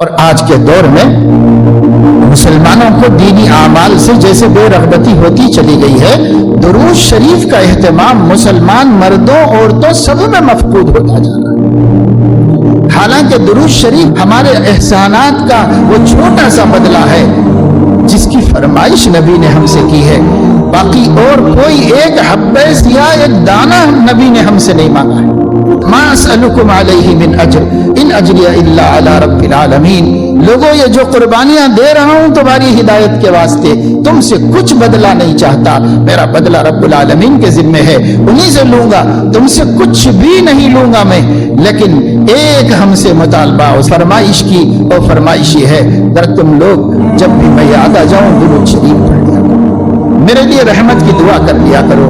اور آج کے دور میں مسلمانوں کو دینی اعمال سے جیسے بے رغبتی ہوتی چلی گئی ہے، درود شریف کا اہتمام مسلمان مردوں عورتوں سب میں مفقود ہوتا جا رہا ہے۔ حالانکہ درود شریف ہمارے احسانات کا وہ چھوٹا سا بدلہ ہے جس کی فرمائش نبی نے ہم سے کی ہے، باقی اور کوئی ایک حبہ یا ایک دانہ نبی نے ہم سے نہیں مانگا ہے۔ ما اسألکم علیہ من اجر ان اجری الا علی رب العالمین، لوگوں یہ جو قربانیاں دے رہا ہوں تمہاری ہدایت کے واسطے، تم سے کچھ بدلہ نہیں چاہتا، میرا بدلہ رب العالمین کے ذمہ ہے، انہی سے لوں گا، تم سے کچھ بھی نہیں لوں گا میں۔ لیکن ایک ہم سے مطالبہ اس فرمائش کی، وہ فرمائش یہ ہے، در تم لوگ جب بھی میں یاد آ جاؤں درود شریف پڑھ لیا کرو، میرے لیے رحمت کی دعا کر لیا کرو۔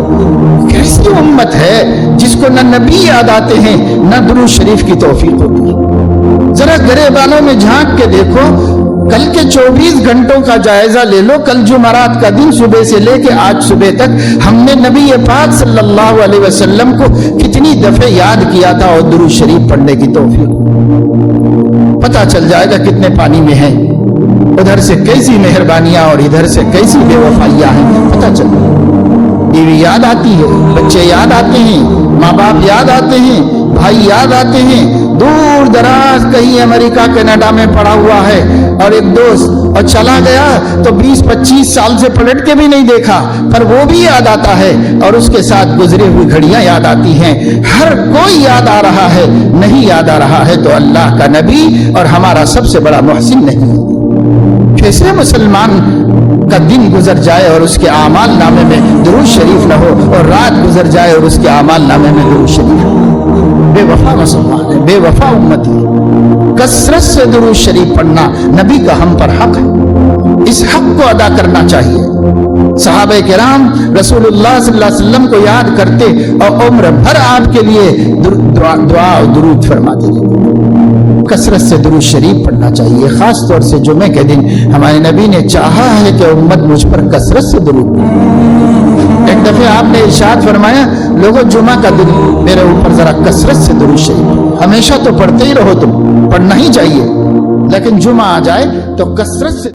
کیسی امت ہے جس کو نہ نبی یاد آتے ہیں نہ درود شریف کی توفیق ہوتی ہے؟ ذرا گریبانوں میں جھانک کے دیکھو، کل کے 24 گھنٹوں کا جائزہ لے لو، کل جمعرات کا دن صبح سے لے کے آج صبح تک ہم نے نبی پاک صلی اللہ علیہ وسلم کو کتنی دفعہ یاد کیا تھا اور درود شریف پڑھنے کی توفیق، پتہ چل جائے گا کتنے پانی میں ہیں، ادھر سے کیسی مہربانیاں اور ادھر سے کیسی بے وفائیاں ہیں، پتہ چل جائے گا۔ بیوی یاد آتی ہے، بچے یاد آتے ہیں، ماں باپ یاد آتے ہیں، بھائی یاد آتے ہیں، دور دراز کہیں امریکہ کینیڈا میں پڑا ہوا ہے اور ایک دوست اور چلا گیا تو 20-25 سال سے پلٹ کے بھی نہیں دیکھا، پر وہ بھی یاد آتا ہے اور اس کے ساتھ گزری ہوئی گھڑیاں یاد آتی ہیں۔ ہر کوئی یاد آ رہا ہے، نہیں یاد آ رہا ہے تو اللہ کا نبی اور ہمارا سب سے بڑا محسن نہیں ہے۔ کیسے مسلمان کا دن گزر جائے اور اس کے اعمال نامے میں درود شریف نہ ہو، اور رات گزر جائے اور اس کے اعمال نامے میں درود شریف نہ ہو؟ بے وفا مسلمان ہے، بے وفا امتی ہے۔ کثرت سے درود شریف پڑھنا نبی کا ہم پر حق ہے، اس حق کو ادا کرنا چاہیے۔ صحابہ کرام رسول اللہ صلی اللہ علیہ وسلم کو یاد کرتے اور عمر بھر آپ کے لیے دعا اور درود فرماتے تھے۔ کثرت سے درود شریف پڑھنا چاہیے، خاص طور سے جمعے کے دن ہمارے نبی نے چاہا ہے کہ امت مجھ پر کثرت سے درود پڑھے۔ ایک دفعہ آپ نے ارشاد فرمایا، لوگوں جمعہ کا دن میرے اوپر ذرا کثرت سے درود شریف، ہمیشہ تو پڑھتے ہی رہو، تم پڑھنا ہی چاہیے، لیکن جمعہ آ جائے تو کثرت سے